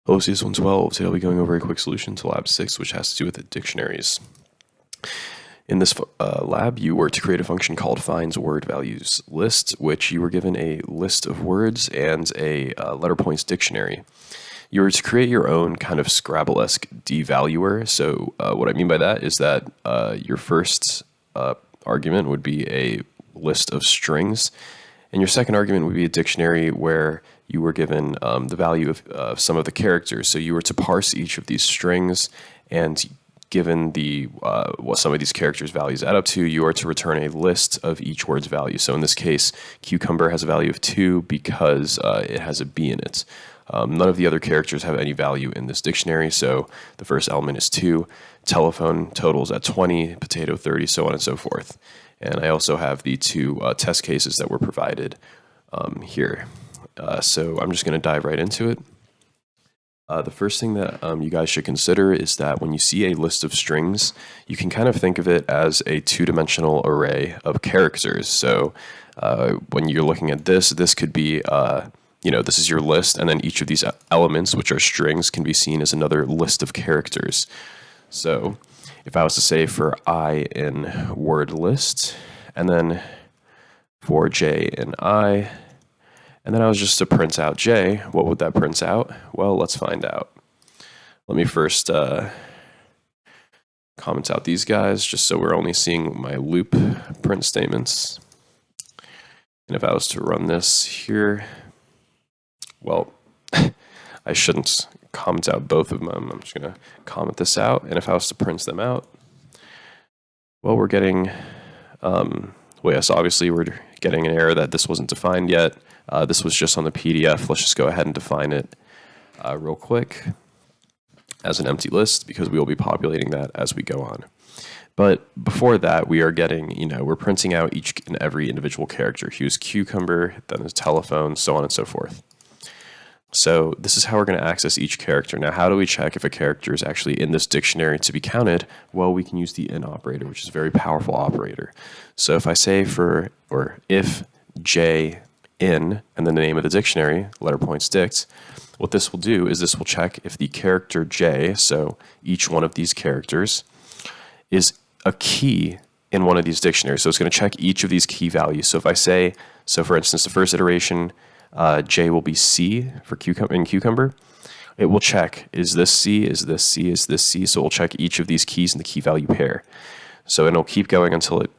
Hello, CS112. Today I'll be going over a quick solution to Lab 6, which has to do with the dictionaries. In this lab, you were to create a function called finds word values list, which you were given a list of words and a letter points dictionary. You were to create your own kind of Scrabble-esque devaluer. So what I mean by that is that your first argument would be a list of strings, and your second argument would be a dictionary where you were given the value of some of the characters. So you were to parse each of these strings, and given the what some of these characters' values add up to, you are to return a list of each word's value. So in this case, cucumber has a value of 2 because it has a B in it. None of the other characters have any value in this dictionary, so the first element is 2. Telephone totals at 20, potato 30, so on and so forth. And I also have the 2 test cases that were provided here. So I'm just going to dive right into it. The first thing that you guys should consider is that when you see a list of strings, you can kind of think of it as a 2-dimensional array of characters. So when you're looking at this, this could be, this is your list, and then each of these elements, which are strings, can be seen as another list of characters. So if I was to say for I in word list, and then for J in I, and then I was just to print out J, what would that print out? Well, let's find out. Let me first comment out these guys, just so we're only seeing my loop print statements. And if I was to run this here, well, I shouldn't comment out both of them. I'm just going to comment this out. And if I was to print them out, well, we're getting, yes, obviously we're getting an error that this wasn't defined yet. This was just on the PDF. Let's just go ahead and define it real quick as an empty list, because we will be populating that as we go on. But before that, we are getting, we're printing out each and every individual character. Here's cucumber, then there's telephone, so on and so forth. So this is how we're going to access each character. Now, how do we check if a character is actually in this dictionary to be counted? Well, we can use the in operator, which is a very powerful operator. So if I say if J in, and then the name of the dictionary, letter points dict, what this will do is this will check if the character J, so each one of these characters, is a key in one of these dictionaries. So it's going to check each of these key values. So if I say, for instance, the first iteration, J will be C for cucumber. It will check, is this C, is this C, is this C? So we'll check each of these keys in the key value pair. So it'll keep going until it,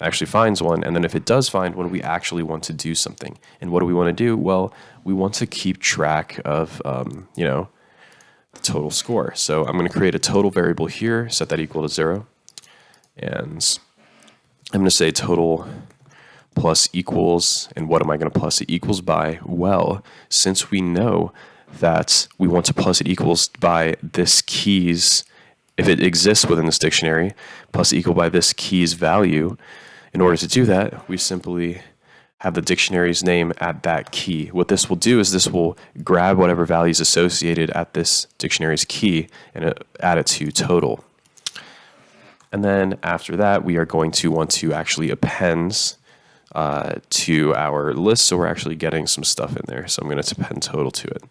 actually finds one. And then if it does find one, we actually want to do something. And what do we want to do? Well, we want to keep track of, the total score. So I'm going to create a total variable here, set that equal to 0. And I'm going to say total plus equals, and what am I going to plus it equals by? Well, since we know that we want to plus it equals by this key's, if it exists within this dictionary, plus equal by this key's value, in order to do that, we simply have the dictionary's name at that key. What this will do is this will grab whatever value is associated at this dictionary's key and add it to total. And then after that, we are going to want to actually append to our list, so we're actually getting some stuff in there. So I'm going to append total to it.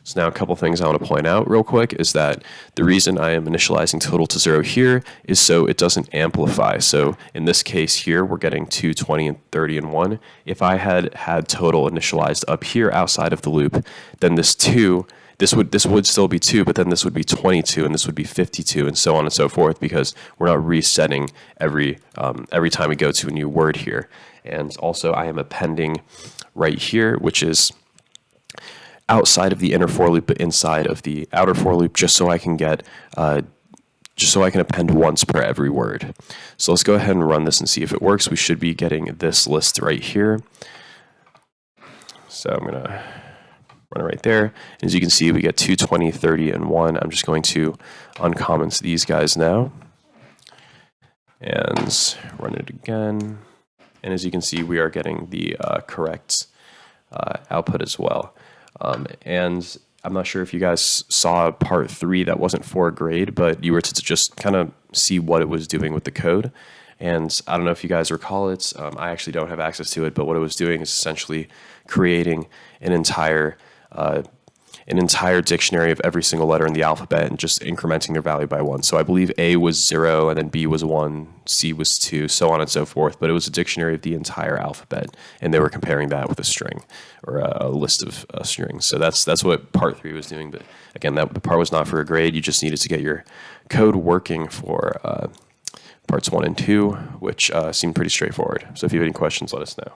So now a couple things I want to point out real quick is that the reason I am initializing total to 0 here is so it doesn't amplify. So in this case here, we're getting 2, 20, and 30, and 1. If I had total initialized up here outside of the loop, then this 2, this would still be 2, but then this would be 22, and this would be 52, and so on and so forth, because we're not resetting every time we go to a new word here. And also I am appending right here, which is outside of the inner for loop, but inside of the outer for loop, just so I can append once per every word. So let's go ahead and run this and see if it works. We should be getting this list right here. So I'm going to run it right there. As you can see, we get 2, 20, 30, and 1. I'm just going to uncomment these guys now and run it again. And as you can see, we are getting the correct output as well. And I'm not sure if you guys saw part 3 that wasn't for grade, but you were to just kind of see what it was doing with the code. And I don't know if you guys recall it. I actually don't have access to it, but what it was doing is essentially creating an entire an entire dictionary of every single letter in the alphabet and just incrementing their value by 1. So I believe A was 0, and then B was 1, C was 2, so on and so forth. But it was a dictionary of the entire alphabet, and they were comparing that with a string or a list of strings. So that's what part 3 was doing. But again, that part was not for a grade. You just needed to get your code working for parts 1 and 2, which seemed pretty straightforward. So if you have any questions, let us know.